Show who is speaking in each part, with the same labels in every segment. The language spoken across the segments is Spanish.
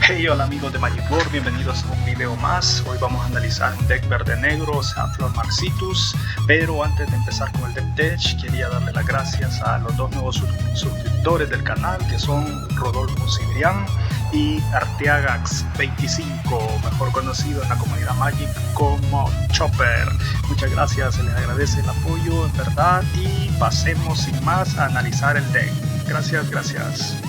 Speaker 1: Hey, hola amigos de Magic Board, bienvenidos a un video más. Hoy vamos a analizar un deck verde-negro, Flor Marcitus. Pero antes de empezar con el deck tech, quería darle las gracias a los dos nuevos suscriptores del canal, que son Rodolfo Cibrián y Arteagax25, mejor conocido en la comunidad Magic como Chopper. Muchas gracias, se les agradece el apoyo, en verdad, y pasemos sin más a analizar el deck. Gracias.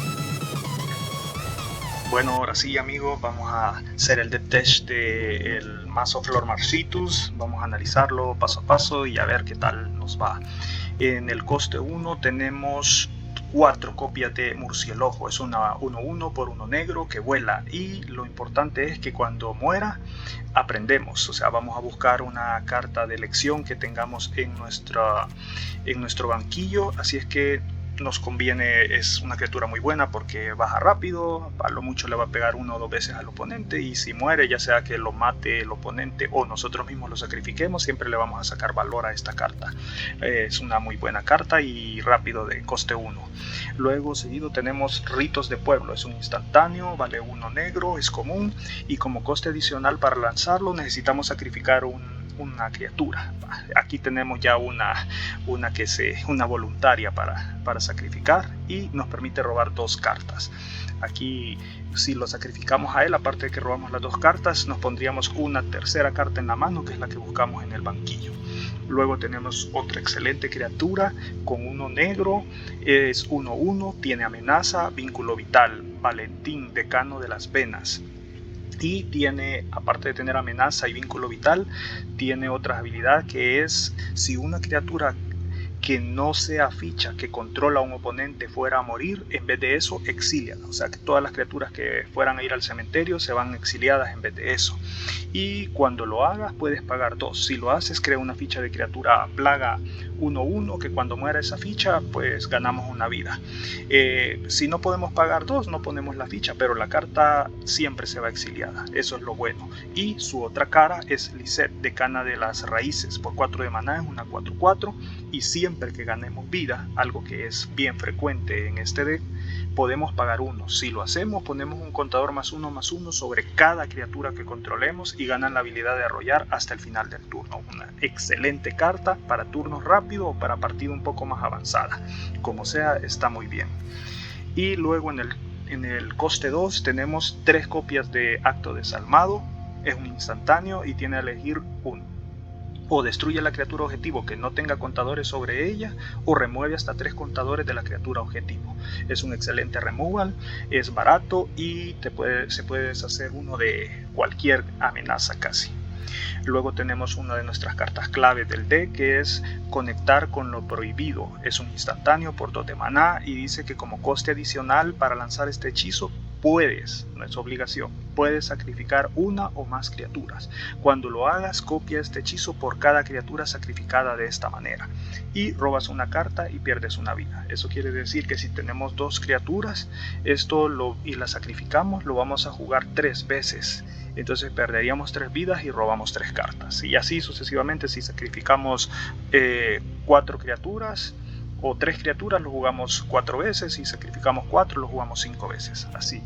Speaker 1: Bueno, ahora sí amigos, vamos a hacer el deck test del mazo Flor Marcitus. Vamos a analizarlo paso a paso y a ver qué tal nos va. En el coste 1 tenemos 4 copias de Murciélago. Es una 1-1 por 1 negro que vuela, y lo importante es que cuando muera aprendemos, o sea, vamos a buscar una carta de elección que tengamos en nuestro banquillo. Así es que nos conviene, es una criatura muy buena porque baja rápido, a lo mucho le va a pegar 1 o 2 veces al oponente, y si muere, ya sea que lo mate el oponente o nosotros mismos lo sacrifiquemos, siempre le vamos a sacar valor a esta carta. Es una muy buena carta y rápido, de coste 1. Luego seguido tenemos Ritos de Pueblo. Es un instantáneo, vale 1 negro, es común, y como coste adicional para lanzarlo necesitamos sacrificar una criatura. Aquí tenemos ya una voluntaria para sacrificar, y nos permite robar 2 cartas. Aquí, si lo sacrificamos a él, aparte de que robamos las 2 cartas, nos pondríamos una tercera carta en la mano, que es la que buscamos en el banquillo. Luego tenemos otra excelente criatura con 1 negro, es 1-1, tiene amenaza, vínculo vital, Valentín, decano de las venas. Y tiene, aparte de tener amenaza y vínculo vital, tiene otra habilidad que es: si una criatura que no sea ficha que controla a un oponente fuera a morir, en vez de eso, exíliala. O sea, que todas las criaturas que fueran a ir al cementerio se van exiliadas en vez de eso. Y cuando lo hagas puedes pagar 2. Si lo haces, crea una ficha de criatura plaga 1-1, que cuando muera esa ficha pues ganamos una vida. Si no podemos pagar 2, no ponemos la ficha, pero la carta siempre se va exiliada. Eso es lo bueno. Y su otra cara es Lisette, decana de las raíces. Por 4 de maná es una 4-4, y siempre que ganemos vida, algo que es bien frecuente en este deck, podemos pagar 1. Si lo hacemos, ponemos un contador +1/+1 sobre cada criatura que controlemos y ganan la habilidad de arrollar hasta el final del turno. Una excelente carta para turnos rápidos o para partida un poco más avanzada. Como sea, está muy bien. Y luego en el coste 2 tenemos 3 copias de Acto Desalmado. Es un instantáneo y tiene a elegir uno. O destruye la criatura objetivo que no tenga contadores sobre ella, o remueve hasta 3 contadores de la criatura objetivo. Es un excelente removal, es barato y se puede deshacer uno de cualquier amenaza casi. Luego tenemos una de nuestras cartas clave del deck, que es Conectar con lo Prohibido. Es un instantáneo por 2 de maná, y dice que como coste adicional para lanzar este hechizo puedes, no es obligación, puedes sacrificar una o más criaturas. Cuando lo hagas, copia este hechizo por cada criatura sacrificada de esta manera, y robas una carta y pierdes una vida. Eso quiere decir que si tenemos 2 criaturas y las sacrificamos, lo vamos a jugar 3 veces. Entonces perderíamos 3 vidas y robamos 3 cartas. Y así sucesivamente, si sacrificamos 4 criaturas o 3 criaturas, lo jugamos 4 veces. Si sacrificamos 4, lo jugamos 5 veces. Así.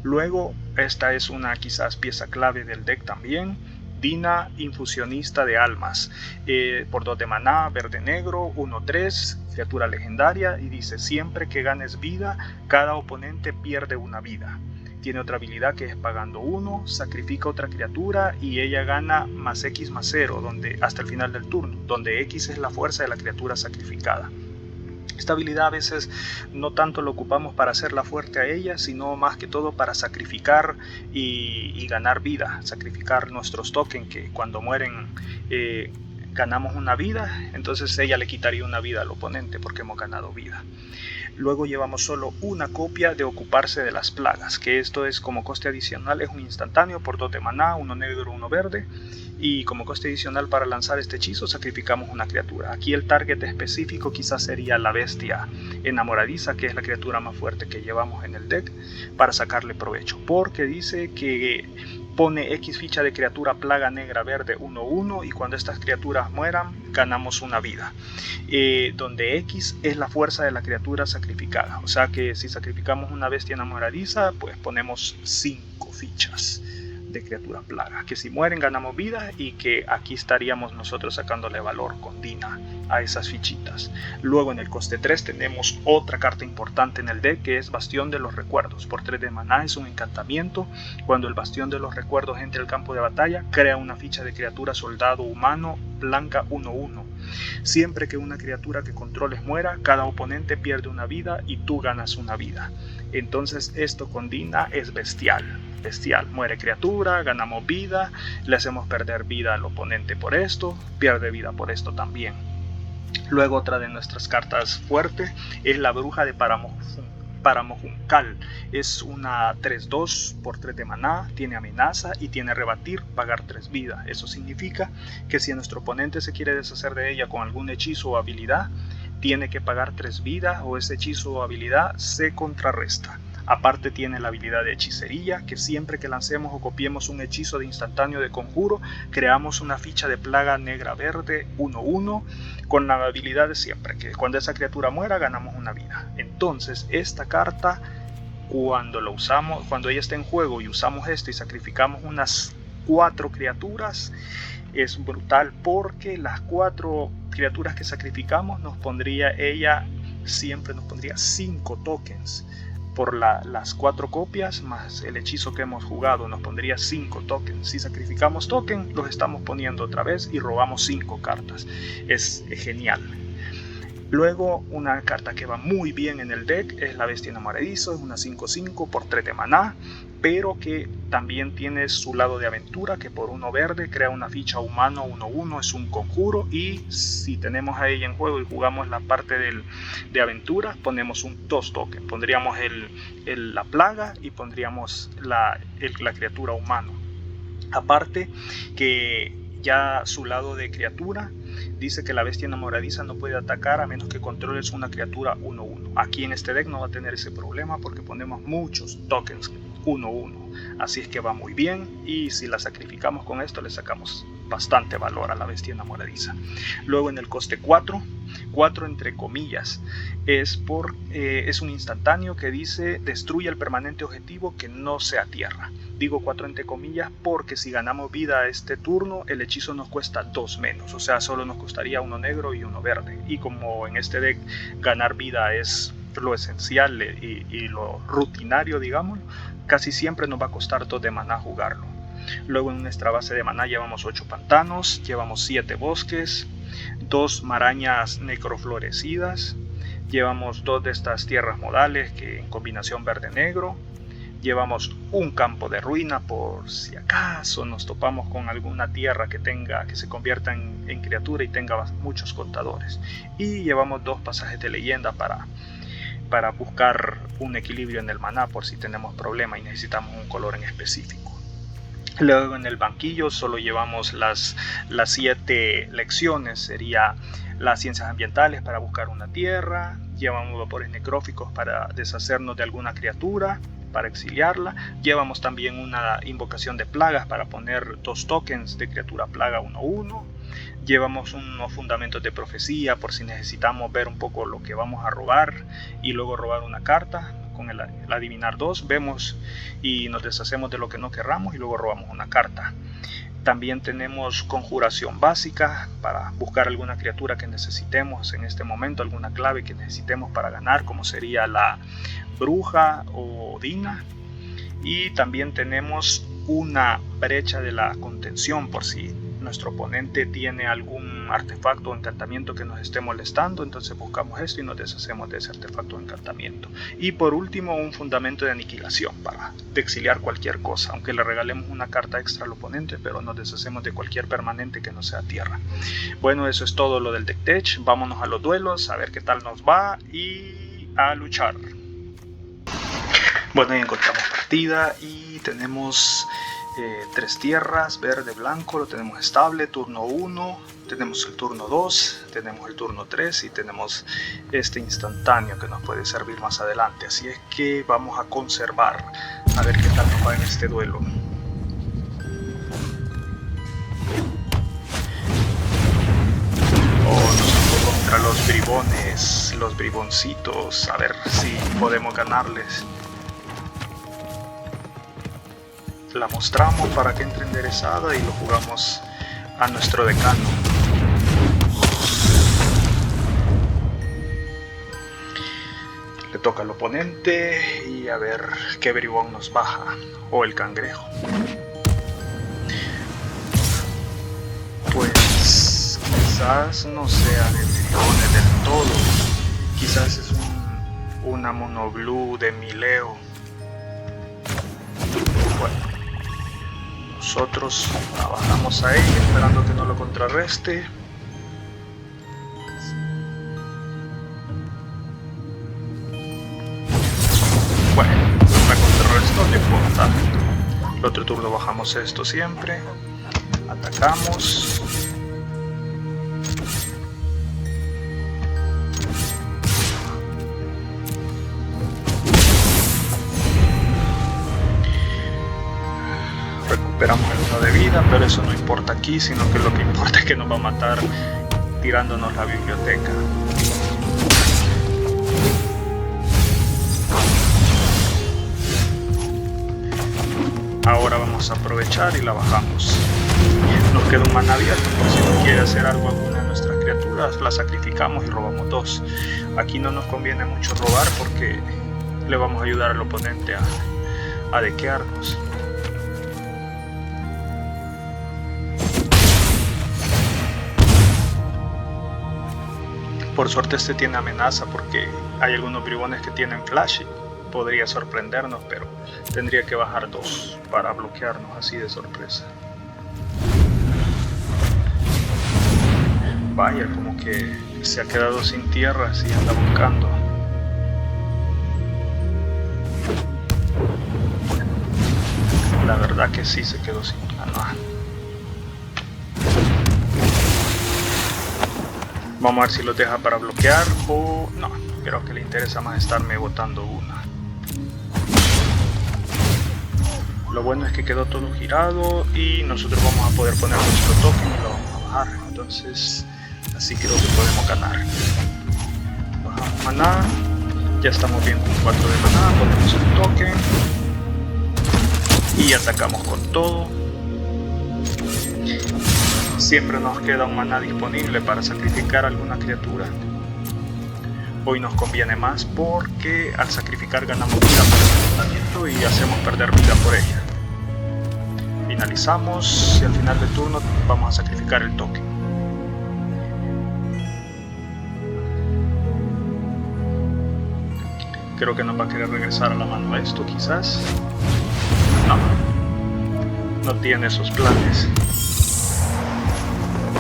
Speaker 1: Luego, esta es una quizás pieza clave del deck también. Dina, Infusionista de Almas. Por 2 de maná, verde-negro, 1-3, criatura legendaria. Y dice: siempre que ganes vida, cada oponente pierde una vida. Tiene otra habilidad que es pagando 1, sacrifica otra criatura y ella gana +X+0 hasta el final del turno, donde X es la fuerza de la criatura sacrificada. Esta habilidad a veces no tanto lo ocupamos para hacerla fuerte a ella, sino más que todo para sacrificar y ganar vida, sacrificar nuestros tokens, que cuando mueren ganamos una vida. Entonces ella le quitaría una vida al oponente porque hemos ganado vida. Luego llevamos solo una copia de Ocuparse de las Plagas, que esto es como coste adicional, es un instantáneo por 2 de maná, 1 negro, 1 verde, y como coste adicional para lanzar este hechizo sacrificamos una criatura. Aquí el target específico quizás sería la bestia enamoradiza, que es la criatura más fuerte que llevamos en el deck, para sacarle provecho, porque dice que pone X ficha de criatura plaga negra verde 1/1 y cuando estas criaturas mueran ganamos una vida, donde X es la fuerza de la criatura sacrificada. O sea que si sacrificamos una bestia enamoradiza, pues ponemos 5 fichas de criatura plaga, que si mueren ganamos vida y que aquí estaríamos nosotros sacándole valor con Dina a esas fichitas. Luego en el coste 3 tenemos otra carta importante en el deck, que es Bastión de los Recuerdos. Por 3 de maná es un encantamiento. Cuando el Bastión de los Recuerdos entre al campo de batalla, crea una ficha de criatura soldado humano blanca 1/1. Siempre que una criatura que controles muera, cada oponente pierde una vida y tú ganas una vida. Entonces esto con Dina es bestial. Muere criatura, ganamos vida, le hacemos perder vida al oponente por esto, pierde vida por esto también. Luego otra de nuestras cartas fuertes es la Bruja de Paramojunkal. Es una 3/2 por 3 de maná, tiene amenaza y tiene rebatir, pagar 3 vidas. Eso significa que si nuestro oponente se quiere deshacer de ella con algún hechizo o habilidad, tiene que pagar 3 vidas o ese hechizo o habilidad se contrarresta. Aparte tiene la habilidad de hechicería, que siempre que lancemos o copiemos un hechizo de instantáneo de conjuro, creamos una ficha de plaga negra verde 1/1 con la habilidad de siempre, que cuando esa criatura muera ganamos una vida. Entonces esta carta, cuando ella está en juego y usamos esto y sacrificamos unas 4 criaturas, es brutal, porque las 4 criaturas que sacrificamos siempre nos pondría 5 tokens. Por las 4 copias más el hechizo que hemos jugado nos pondría 5 tokens. Si sacrificamos token, los estamos poniendo otra vez y robamos 5 cartas. Es genial. Luego una carta que va muy bien en el deck es la Bestia Enamoradiza. Es una 5/5 por 3 de maná, pero que también tiene su lado de aventura, que por 1 verde crea una ficha humano 1/1, es un conjuro, y si tenemos a ella en juego y jugamos la parte de aventura, ponemos un 2 token, pondríamos la plaga y pondríamos la criatura humano. Aparte que ya su lado de criatura dice que la Bestia Enamoradiza no puede atacar a menos que controles una criatura 1/1. Aquí en este deck no va a tener ese problema porque ponemos muchos tokens 1/1, así es que va muy bien, y si la sacrificamos con esto le sacamos bastante valor a la Bestia Enamoradiza. Luego en el coste 4 entre comillas, es un instantáneo que dice destruye el permanente objetivo que no sea tierra. Digo 4 entre comillas porque si ganamos vida este turno, el hechizo nos cuesta 2 menos, o sea, solo nos costaría 1 negro y 1 verde, y como en este deck ganar vida es lo esencial y lo rutinario, digamos, casi siempre nos va a costar 2 de maná jugarlo. Luego en nuestra base de maná llevamos 8 pantanos, llevamos 7 bosques, 2 marañas necroflorecidas, llevamos 2 de estas tierras modales que en combinación verde-negro, llevamos un campo de ruina por si acaso nos topamos con alguna tierra que se convierta en criatura y tenga muchos contadores, y llevamos 2 pasajes de leyenda para buscar un equilibrio en el maná por si tenemos problema y necesitamos un color en específico. Luego en el banquillo solo llevamos las 7 lecciones, sería las ciencias ambientales para buscar una tierra, llevamos vapores necróficos para deshacernos de alguna criatura, para exiliarla, llevamos también una invocación de plagas para poner 2 tokens de criatura plaga 1/1, llevamos unos fundamentos de profecía por si necesitamos ver un poco lo que vamos a robar y luego robar una carta. Con el adivinar 2 vemos y nos deshacemos de lo que no querramos y luego robamos una carta. También tenemos conjuración básica para buscar alguna criatura que necesitemos en este momento, alguna clave que necesitemos para ganar, como sería la bruja o Dina. Y también tenemos una brecha de la contención por si nuestro oponente tiene algún artefacto o encantamiento que nos esté molestando, entonces buscamos esto y nos deshacemos de ese artefacto o encantamiento. Y por último, un fundamento de aniquilación para exiliar cualquier cosa, aunque le regalemos una carta extra al oponente, pero nos deshacemos de cualquier permanente que no sea tierra. Bueno, eso es todo lo del deck tech. Vámonos a los duelos, a ver qué tal nos va y a luchar. Bueno, ahí encontramos partida y tenemos 3 tierras, verde, blanco, lo tenemos estable, turno 1, tenemos el turno 2, tenemos el turno 3 y tenemos este instantáneo que nos puede servir más adelante, así es que vamos a conservar, a ver qué tal nos va en este duelo. contra los bribones, los briboncitos, a ver si podemos ganarles. La mostramos para que entre enderezada y lo jugamos a nuestro decano. Le toca al oponente y a ver qué bribón nos baja, o el cangrejo. Pues quizás no sea de bribones del todo, quizás es una monoblue de Mileo. Bueno, nosotros trabajamos a ella esperando que no lo contrarreste. Bueno, me contrarrestó, no importa. El otro turno bajamos esto siempre. Atacamos. Recuperamos el 1 de vida, pero eso no importa aquí, sino que lo que importa es que nos va a matar tirándonos la biblioteca. Ahora vamos a aprovechar y la bajamos. Nos queda un mana abierto por si no quiere hacer algo a alguna de nuestras criaturas, la sacrificamos y robamos 2. Aquí no nos conviene mucho robar porque le vamos a ayudar al oponente a dequearnos. Por suerte este tiene amenaza porque hay algunos bribones que tienen flash y podría sorprendernos, pero tendría que bajar 2 para bloquearnos así de sorpresa. Vaya, como que se ha quedado sin tierras y anda buscando. La verdad que sí se quedó sin mana. Vamos a ver si los deja para bloquear o no. Creo que le interesa más estarme botando una. Lo bueno es que quedó todo girado y nosotros vamos a poder poner nuestro token y lo vamos a bajar. Entonces, así creo que podemos ganar. Bajamos maná. Ya estamos bien con 4 de maná. Ponemos el token. Y atacamos con todo. Siempre nos queda un maná disponible para sacrificar alguna criatura. Hoy nos conviene más porque al sacrificar ganamos vida por el enfrentamiento y hacemos perder vida por ella. Finalizamos y al final del turno vamos a sacrificar el token. Creo que nos va a querer regresar a la mano esto quizás. No tiene esos planes.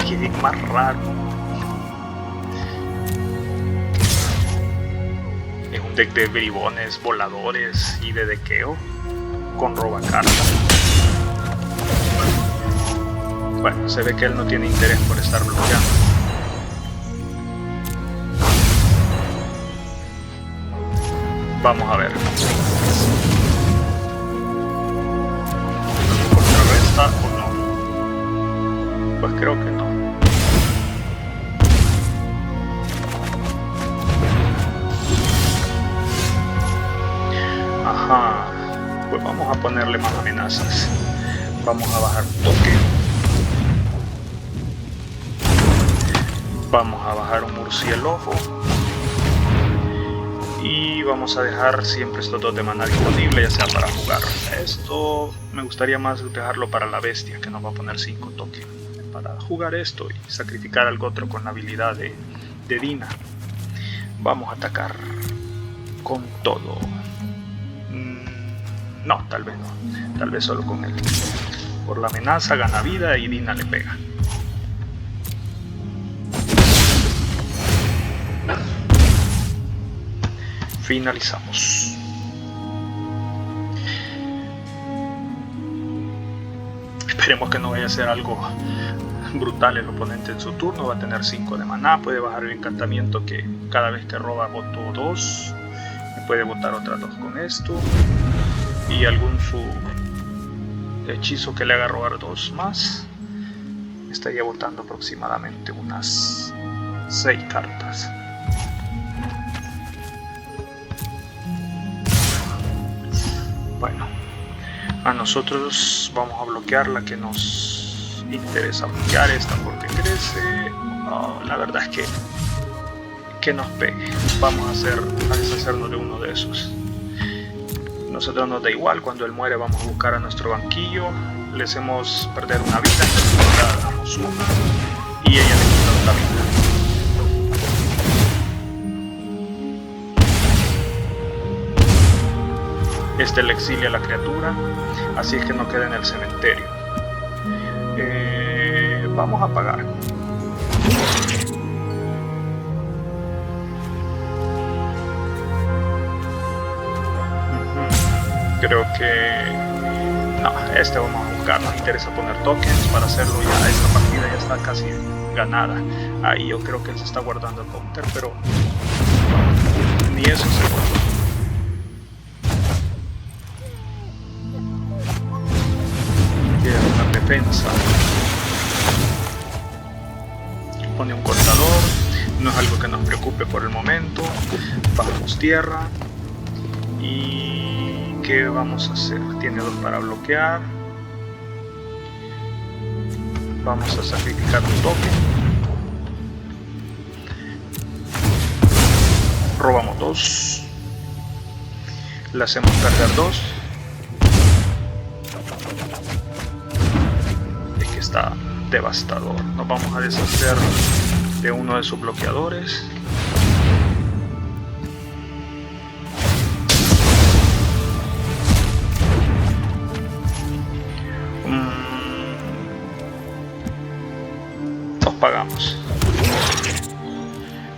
Speaker 1: Qué más raro. Es un deck de bribones, voladores y de dequeo con robacarta. Bueno, se ve que él no tiene interés por estar bloqueando. Vamos a ver. ¿Contrarresta o no? Pues creo que no. Ajá, pues vamos a ponerle más amenazas. Vamos a bajar un toque. Vamos a bajar un murciélago. Y vamos a dejar siempre estos 2 de maná disponibles, ya sea para jugar esto. Me gustaría más dejarlo para la bestia, que nos va a poner 5 toques. Para jugar esto y sacrificar algo otro con la habilidad de Dina. Vamos a atacar con todo. No, tal vez no. Tal vez solo con él. Por la amenaza gana vida y Dina le pega. Finalizamos. Esperemos que no vaya a ser algo brutal el oponente en su turno. Va a tener 5 de maná. Puede bajar el encantamiento que cada vez que roba boto 2. Me puede botar otras 2 con esto. Y algún su hechizo que le haga robar 2 más. Estaría botando aproximadamente unas 6 cartas. Bueno, a nosotros vamos a bloquear la que nos interesa bloquear, esta porque crece. La verdad es que nos pegue. Vamos a deshacernos de uno de esos. Nosotros nos da igual, cuando él muere vamos a buscar a nuestro banquillo, le hacemos perder una vida, le damos una y ella le quita otra vida. Este le exilia a la criatura, así es que no queda en el cementerio. Vamos a pagar. Creo que no, vamos a buscar, nos interesa poner tokens para hacerlo ya. Esta partida ya está casi ganada. Ahí yo creo que él se está guardando el counter, pero ni eso se guarda. Queda una defensa. Pone un cortador, no es algo que nos preocupe por el momento. Bajamos tierra y ¿qué vamos a hacer? Tiene 2 para bloquear. Vamos a sacrificar un token. Robamos 2. Le hacemos perder 2. Es que está devastador. Nos vamos a deshacer de uno de sus bloqueadores. Nos pagamos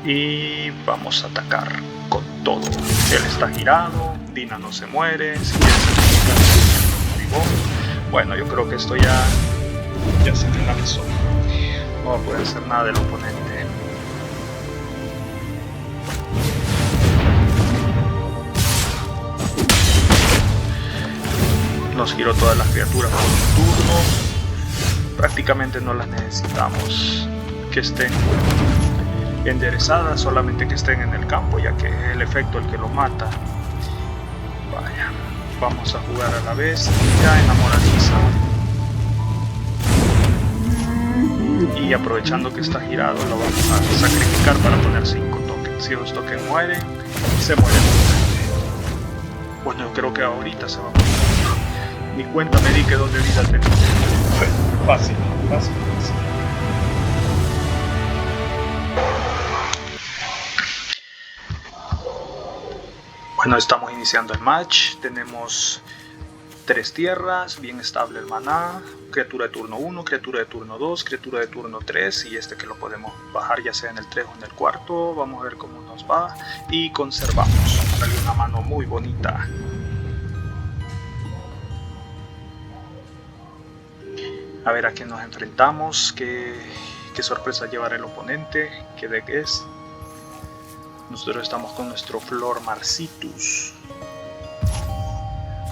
Speaker 1: y vamos a atacar con todo. Él está girado, Dina no se muere. Si bueno, yo creo que esto ya se finalizó. No va a poder hacer nada del oponente. Nos giró todas las criaturas por un turno. Prácticamente no las necesitamos que estén enderezadas, solamente que estén en el campo, ya que es el efecto el que lo mata. Vaya, vamos a jugar a la vez. Ya enamoradiza. Y aprovechando que está girado, lo vamos a sacrificar para poner 5 tokens. Si los tokens mueren, se mueren. Bueno, yo creo que ahorita se va a morir. Ni cuenta me di que 2 de vida tenía. Fácil. Bueno, estamos iniciando el match. Tenemos 3 tierras, bien estable el maná, criatura de turno 1, criatura de turno 2, criatura de turno 3 y este que lo podemos bajar ya sea en el 3 o en el 4. Vamos a ver cómo nos va y conservamos. Salió una mano muy bonita. A ver a qué nos enfrentamos, qué sorpresa llevará el oponente, qué deck es. Nosotros estamos con nuestro Flor Marcitus.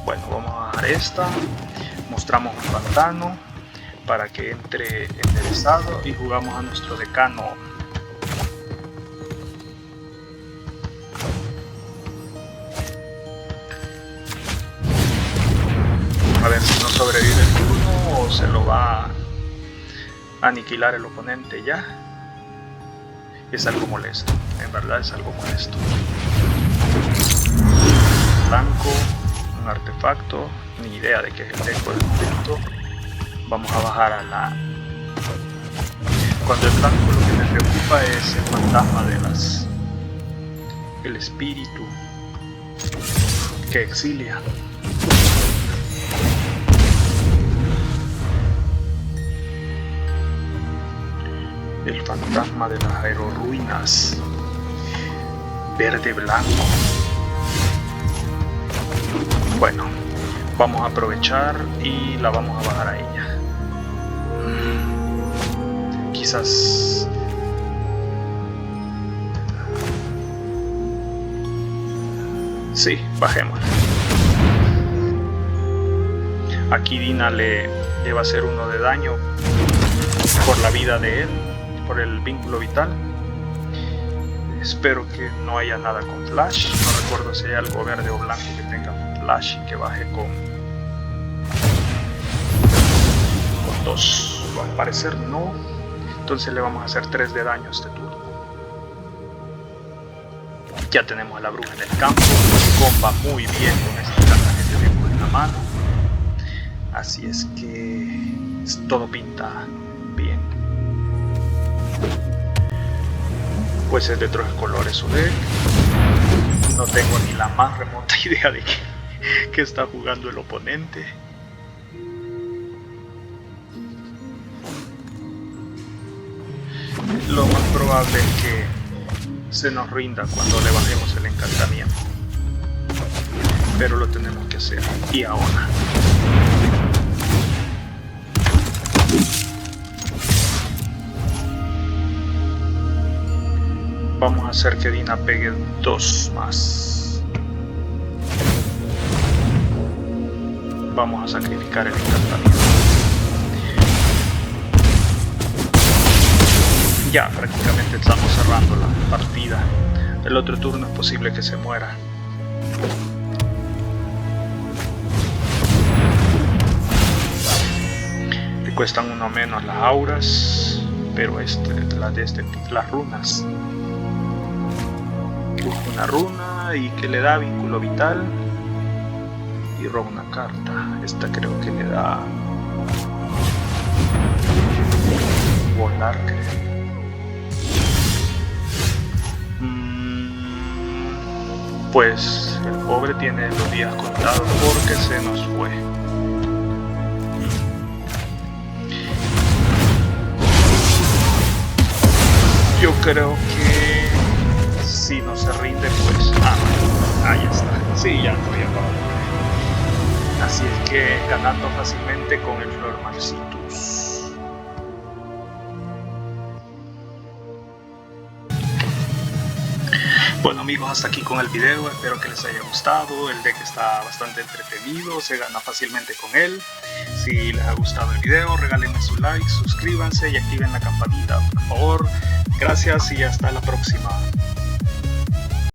Speaker 1: Bueno, vamos a bajar esta, mostramos un pantano para que entre enderezado y jugamos a nuestro decano. A ver si no sobrevive el turno o se lo va a aniquilar el oponente ya. Es algo molesto, en verdad es algo molesto. Blanco, un artefacto, ni idea de qué es el deck por el momento. Vamos a bajar a la... Cuando el blanco lo que me preocupa es el fantasma de las... el espíritu que exilia. El fantasma de las aerorruinas. Verde blanco. Bueno, vamos a aprovechar y la vamos a bajar a ella. Quizás... sí, bajemos. Aquí Dina le va a hacer 1 de daño por la vida de él, por el vínculo vital. Espero que no haya nada con flash. No recuerdo si hay algo verde o blanco que tenga flash y que baje con 2. Al parecer no. Entonces le vamos a hacer 3 de daño a este turno. Ya tenemos a la bruja en el campo. Comba muy bien con este cargamento de tiempo en la mano. Así es que todo pinta bien. Pues es de 3 colores su deck. No tengo ni la más remota idea de qué está jugando el oponente. Lo más probable es que se nos rinda cuando le bajemos el encantamiento. Pero lo tenemos que hacer. Y ahora. Vamos a hacer que Dina pegue 2 más. Vamos a sacrificar el encantamiento. Ya prácticamente estamos cerrando la partida. El otro turno es posible que se muera. Le cuestan 1 menos las auras, pero las runas. Busca una runa y que le da vínculo vital y roba una carta. Esta creo que le da volar, creo. Pues el pobre tiene los días contados porque se nos fue. Yo creo que si no se rinde, pues ahí está. Sí, ya no, ya no. Así es que ganando fácilmente con el Flor Marcitus. Bueno amigos, hasta aquí con el video, espero que les haya gustado. El deck está bastante entretenido, se gana fácilmente con él. Si les ha gustado el video, regálenme su like, suscríbanse y activen la campanita, por favor. Gracias y hasta la próxima.